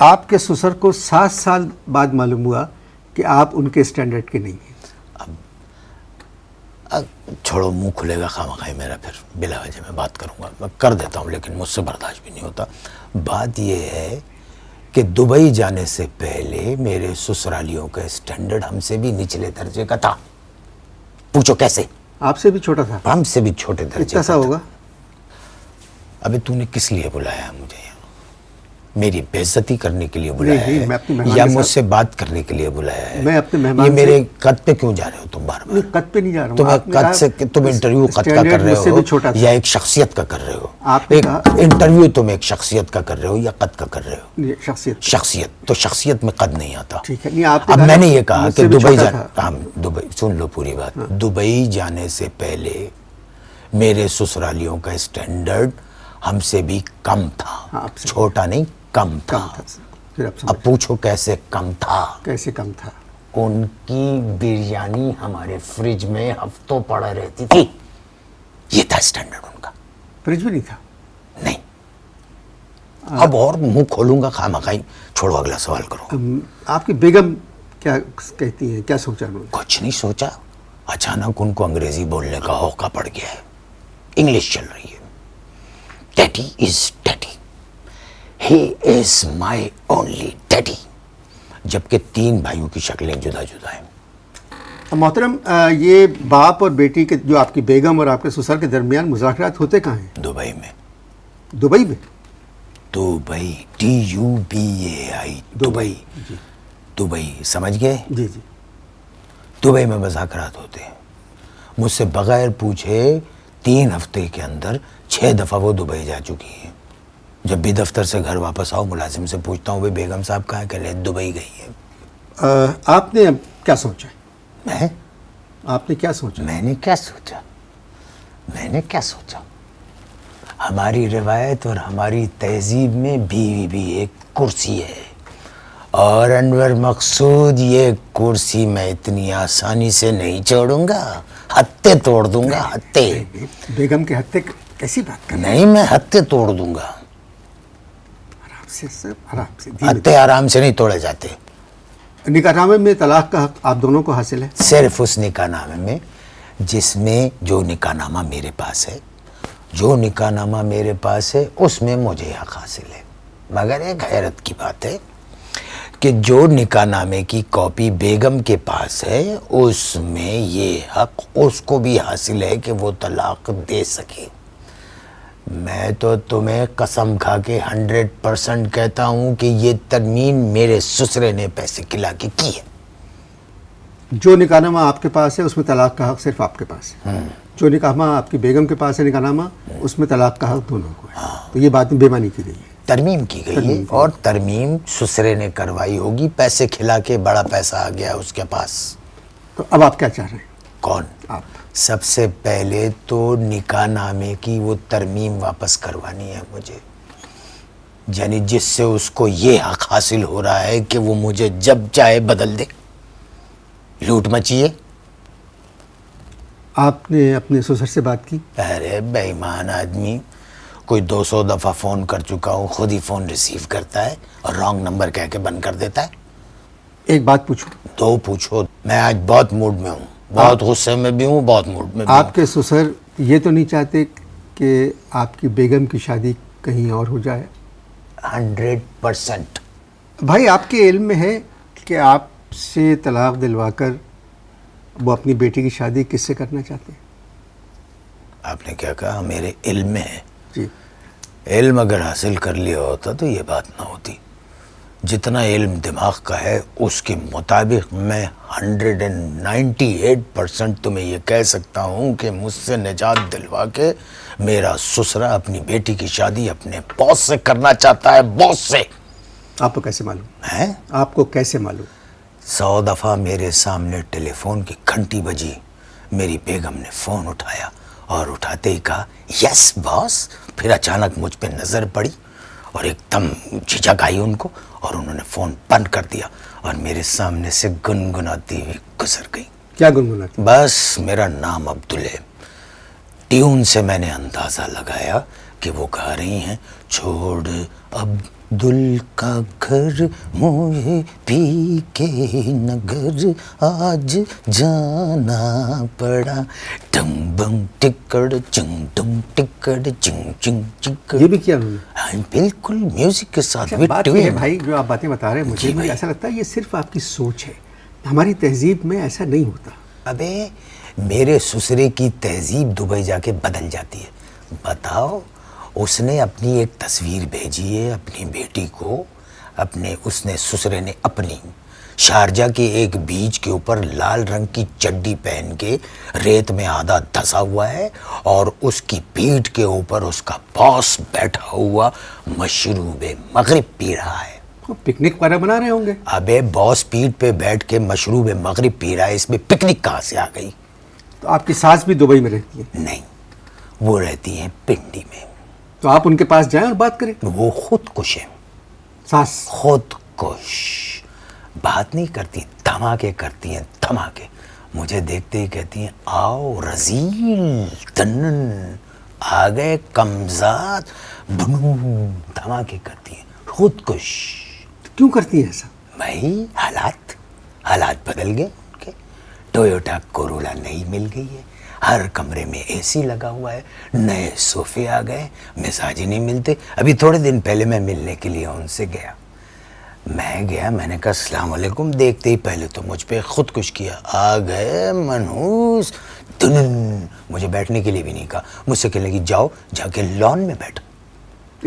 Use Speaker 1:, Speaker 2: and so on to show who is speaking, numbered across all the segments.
Speaker 1: آپ کے سسر کو 7 سال بعد معلوم ہوا کہ آپ ان کے اسٹینڈرڈ کے نہیں ہیں.
Speaker 2: اب چھوڑو، منہ کھلے گا خواہ میرا، پھر بلا وجہ میں بات کروں گا. میں کر دیتا ہوں لیکن مجھ سے برداشت بھی نہیں ہوتا. بات یہ ہے کہ دبئی جانے سے پہلے میرے سسرالیوں کا اسٹینڈرڈ ہم سے بھی نچلے درجے کا تھا. پوچھو کیسے؟
Speaker 1: آپ سے بھی چھوٹا تھا؟
Speaker 2: ہم سے بھی چھوٹے درجے
Speaker 1: کتنا
Speaker 2: کا
Speaker 1: سا
Speaker 2: تھا.
Speaker 1: ہوگا؟
Speaker 2: ابھی تو نے کس لیے بلایا مجھے یہاں؟ میری بے عزتی کرنے کے لیے بلایا
Speaker 1: نہیں، میں اپنے
Speaker 2: ہے
Speaker 1: مہمان
Speaker 2: یا
Speaker 1: کے
Speaker 2: مجھ
Speaker 1: ساتھ-
Speaker 2: سے بات کرنے کے لیے بلایا ہے؟
Speaker 1: میں اپنے مہمان
Speaker 2: یہ میرے
Speaker 1: سے-
Speaker 2: قد پہ کیوں جا رہے ہو تم بار بار؟
Speaker 1: نہیں، قد پہ نہیں جا رہا ہوں.
Speaker 2: تمہیں
Speaker 1: آپ نے
Speaker 2: قد
Speaker 1: کہا
Speaker 2: سے تم انٹرویو قد کا کر
Speaker 1: اسٹینڈرڈ
Speaker 2: رہے
Speaker 1: مجھ سے
Speaker 2: ہو
Speaker 1: بھی چھوٹا تھا.
Speaker 2: یا ایک شخصیت کا کر رہے ہو؟
Speaker 1: آپ نے
Speaker 2: ایک
Speaker 1: کہا-
Speaker 2: انٹرویو تم ایک شخصیت کا کر رہے ہو یا قد کا کر رہے ہو؟
Speaker 1: یہ شخصیت.
Speaker 2: شخصیت تو شخصیت میں قد نہیں آتا.
Speaker 1: ٹھیک ہے. نہیں، آپ نے
Speaker 2: اب
Speaker 1: کہا
Speaker 2: میں
Speaker 1: نا
Speaker 2: نے یہ کہا
Speaker 1: مجھ
Speaker 2: کہ
Speaker 1: سے بھی
Speaker 2: دبئی
Speaker 1: چھوٹا تھا.
Speaker 2: دبئی سن لو پوری بات. دبئی جانے سے پہلے میرے سسرالیوں کا اسٹینڈرڈ ہم سے بھی کم تھا.
Speaker 1: ہاں، آپ سے
Speaker 2: چھوٹا نہیں، کم تھا.
Speaker 1: کم تھا. پھر آپ
Speaker 2: اب
Speaker 1: سمجھ
Speaker 2: پوچھو کیسے کم تھا؟
Speaker 1: کیسے کم تھا؟
Speaker 2: ان کی بریانی ہمارے فریج میں ہفتوں پڑا رہتی تھی. یہ تھا اسٹینڈرڈ ان کا.
Speaker 1: فریج بھی نہیں تھا؟
Speaker 2: نہیں. اب اور منہ کھولوں گا خواہ چھوڑو، اگلا سوال کرو.
Speaker 1: آپ کی بیگم کیا کہتی ہیں؟ کیا سوچا انہوں نے؟
Speaker 2: کچھ نہیں سوچا. اچانک ان کو انگریزی بولنے کا ہوکا پڑ گیا ہے. انگلش چل رہی ہے. Daddy is daddy. He is my only daddy. جبکہ 3 بھائیوں کی شکلیں جدا جدا ہیں.
Speaker 1: محترم، یہ باپ اور بیٹی کے جو آپ کی بیگم اور آپ کے سسر کے درمیان مذاکرات ہوتے کہاں ہیں؟
Speaker 2: دبئی میں.
Speaker 1: دبئی میں؟
Speaker 2: Dubai DUBAI. دبئی.
Speaker 1: جی
Speaker 2: دبئی سمجھ گئے؟
Speaker 1: جی جی.
Speaker 2: دبئی میں مذاکرات ہوتے ہیں. مجھ سے بغیر پوچھے 3 ہفتے کے اندر 6 دفعہ وہ دبئی جا چکی ہیں. جب بھی دفتر سے گھر واپس آؤ ملازم سے پوچھتا ہوں بھائی بیگم صاحب کہاں؟ کہ لے دبئی گئی ہیں.
Speaker 1: آپ نے اب کیا سوچا؟
Speaker 2: میں
Speaker 1: آپ نے کیا سوچا؟
Speaker 2: میں نے کیا سوچا؟ ہماری روایت اور ہماری تہذیب میں بیوی بھی ایک کرسی ہے، اور انور مقصود یہ کرسی میں اتنی آسانی سے نہیں چھوڑوں گا. ہتھے توڑ دوں گا. ہتھے
Speaker 1: بیگم کے ہتھے کیسی بات کر؟
Speaker 2: نہیں، میں ہتھے توڑ دوں گا.
Speaker 1: آرام سے سر، آرام سے. دھیرے
Speaker 2: ہتھے آرام سے نہیں توڑے جاتے.
Speaker 1: نکاح نامے میں طلاق کا حق آپ دونوں کو حاصل ہے؟
Speaker 2: صرف اس نکاح نامے میں جس میں جو نکاح نامہ میرے پاس ہے اس میں مجھے حق حاصل ہے. مگر ایک حیرت کی بات ہے کہ جو نکاح نامے کی کاپی بیگم کے پاس ہے اس میں یہ حق اس کو بھی حاصل ہے کہ وہ طلاق دے سکے. میں تو تمہیں قسم کھا کے 100% کہتا ہوں کہ یہ ترمیم میرے سسرے نے پیسے کھلا کے کی ہے.
Speaker 1: جو نکاح نامہ آپ کے پاس ہے اس میں طلاق کا حق صرف آپ کے پاس ہے. جو نکاح نامہ آپ کی بیگم کے پاس ہے نکاح نامہ، اس میں طلاق کا حق دونوں کو ہے. تو یہ بات بے معنی کی گئی ہے.
Speaker 2: ترمیم کی گئی ہے، اور ترمیم سسرے نے کروائی ہوگی. پیسے کھلا کے بڑا پیسہ آ گیا اس کے پاس.
Speaker 1: تو اب آپ کیا چاہ رہے ہیں؟
Speaker 2: کون؟
Speaker 1: آپ.
Speaker 2: سب سے پہلے تو نکاح نامے کی وہ ترمیم واپس کروانی ہے مجھے. یعنی جس سے اس کو یہ حق حاصل ہو رہا ہے کہ وہ مجھے جب چاہے بدل دے. لوٹ مچیے.
Speaker 1: آپ نے اپنے سسر سے بات کی؟
Speaker 2: ارے بے ایمان آدمی، کوئی 200 دفعہ فون کر چکا ہوں، خود ہی فون ریسیو کرتا ہے اور رانگ نمبر کہہ کے بند کر دیتا ہے.
Speaker 1: ایک بات پوچھوں؟
Speaker 2: 2 پوچھو. میں آج بہت موڈ میں ہوں، بہت غصے میں بھی ہوں، بہت موڈ میں بھی ہوں.
Speaker 1: آپ کے سسر یہ تو نہیں چاہتے کہ آپ کی بیگم کی شادی کہیں اور ہو جائے؟
Speaker 2: 100%.
Speaker 1: بھائی، آپ کے علم میں ہے کہ آپ سے طلاق دلوا کر وہ اپنی بیٹی کی شادی کس سے کرنا چاہتے ہیں؟
Speaker 2: آپ نے کیا کہا؟ میرے علم میں ہے.
Speaker 1: جی. علم
Speaker 2: علم اگر حاصل کر لیا ہوتا تو یہ بات نہ ہوتی. جتنا علم دماغ کا ہے اس کے مطابق میں 198% تمہیں یہ کہہ سکتا ہوں کہ مجھ سے نجات دلوا کے میرا سسرا اپنی بیٹی کی شادی اپنے باس سے کرنا چاہتا ہے. باس سے.
Speaker 1: آپ کو کیسے معلوم
Speaker 2: ہے؟
Speaker 1: آپ کو کیسے معلوم؟
Speaker 2: 100 دفعہ میرے سامنے ٹیلی فون کی گھنٹی بجی. میری بیگم نے فون اٹھایا اور اٹھاتے ہی کہا یس باس. پھر اچانک مجھ پہ نظر پڑی اور ایک دم جھجک آئی ان کو، اور انہوں نے فون بند کر دیا اور میرے سامنے سے گنگناتی ہوئی گزر گئی.
Speaker 1: کیا گنگناتی؟
Speaker 2: بس میرا نام عبدل ہے. ٹیون سے میں نے اندازہ لگایا کہ وہ کہہ رہی ہیں چھوڑ اب دل کا گھر مجھے پی کے نگر آج جانا پڑا ٹم بم ٹکڑ چنگ ٹم ٹکڑ چنگ چنگ چکڑ.
Speaker 1: یہ بھی کیا انہوں نے؟
Speaker 2: ہاں بالکل میوزک کے ساتھ.
Speaker 1: بات یہ ہے بھائی جو آپ باتیں بتا رہے ہیں مجھے بھی ایسا لگتا ہے یہ صرف آپ کی سوچ ہے, ہماری تہذیب میں ایسا نہیں ہوتا.
Speaker 2: ابے میرے سسرے کی تہذیب دبئی جا کے بدل جاتی ہے. بتاؤ, اس نے اپنی ایک تصویر بھیجی ہے اپنی بیٹی کو, اس نے سسرے نے اپنی شارجہ کے ایک بیچ کے اوپر لال رنگ کی چڈی پہن کے ریت میں آدھا دھسا ہوا ہے اور اس کی پیٹھ کے اوپر اس کا باس بیٹھا ہوا مشروب مغرب پی رہا ہے.
Speaker 1: پکنک وغیرہ بنا رہے ہوں گے.
Speaker 2: ابے باس پیٹھ پہ بیٹھ کے مشروب مغرب پی رہا ہے, اس میں پکنک کہاں سے آ گئی؟
Speaker 1: تو آپ کی ساس بھی دبئی میں رہتی ہے؟
Speaker 2: نہیں, وہ رہتی ہیں پنڈی میں.
Speaker 1: تو آپ ان کے پاس جائیں اور بات کریں.
Speaker 2: وہ خود کش ہے.
Speaker 1: ساس
Speaker 2: خود کش بات نہیں کرتی, دھماکے کرتی ہیں دھماکے. مجھے دیکھتے ہی کہتی ہیں آؤ رزیل تنن آ گئے کمزاد, دھماکے کرتی ہیں خود کش.
Speaker 1: کیوں کرتی ہیں ایسا؟
Speaker 2: بھائی حالات بدل گئے ان کے. ٹویوٹا کورولا نئی مل گئی ہے, ہر کمرے میں اے سی لگا ہوا ہے, نئے صوفے آ گئے, مزاج ہی نہیں ملتے. ابھی تھوڑے دن پہلے میں ملنے کے لیے ان سے گیا, میں نے کہا السلام علیکم. دیکھتے ہی پہلے تو مجھ پہ خود کش کیا, آ گئے منحوس دنن. مجھے بیٹھنے کے لیے بھی نہیں کہا, مجھ سے کہنے لگی جاؤ جا کے لان میں بیٹھو.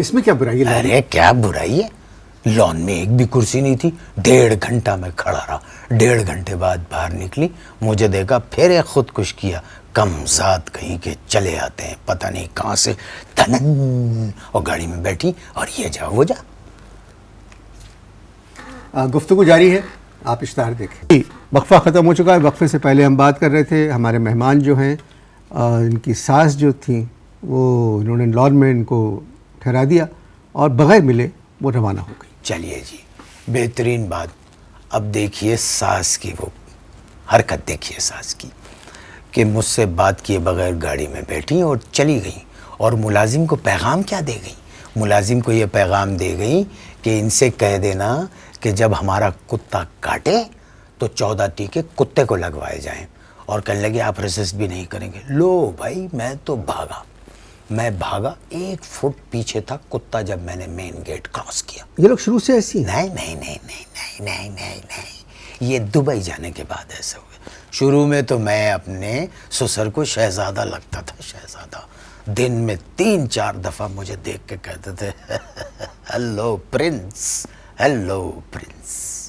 Speaker 1: اس میں کیا برائی ہے؟
Speaker 2: ارے کیا برائی ہے, لان میں ایک بھی کرسی نہیں تھی. 1.5 گھنٹہ میں کھڑا رہا, 1.5 گھنٹے بعد باہر نکلی, مجھے دیکھا پھر ایک خود کش کیا. کم ذات کہیں کہ چلے آتے ہیں پتہ نہیں کہاں سے دھنن, اور گاڑی میں بیٹھی اور یہ جا وہ جا.
Speaker 1: گفتگو جاری ہے, آپ اشتہار دیکھیں. وقفہ ختم ہو چکا ہے. وقفے سے پہلے ہم بات کر رہے تھے ہمارے مہمان جو ہیں ان کی ساس جو تھیں وہ انہوں نے لان میں ان کو ٹھہرا دیا اور بغیر ملے وہ روانہ ہو گئی.
Speaker 2: چلیے جی, بہترین بات. اب دیکھیے ساس کی وہ حرکت, دیکھیے ساس کی کہ مجھ سے بات کیے بغیر گاڑی میں بیٹھی اور چلی گئیں. اور ملازم کو پیغام کیا دے گئی؟ ملازم کو یہ پیغام دے گئی کہ ان سے کہہ دینا کہ جب ہمارا کتا کاٹے تو 14 ٹیکے کتے کو لگوائے جائیں. اور کہنے لگے آپ ریسسٹ بھی نہیں کریں گے. لو بھائی, میں تو بھاگا, 1 فٹ پیچھے تھا کتا جب میں نے مین گیٹ کراس کیا.
Speaker 1: یہ لوگ شروع سے ایسی ہیں؟
Speaker 2: نہیں, یہ دبئی جانے کے بعد ایسا ہوئے. شروع میں تو میں اپنے سسر کو شہزادہ لگتا تھا, شہزادہ. دن میں 3-4 دفعہ مجھے دیکھ کے کہتے تھے ہیلو پرنس, ہیلو پرنس.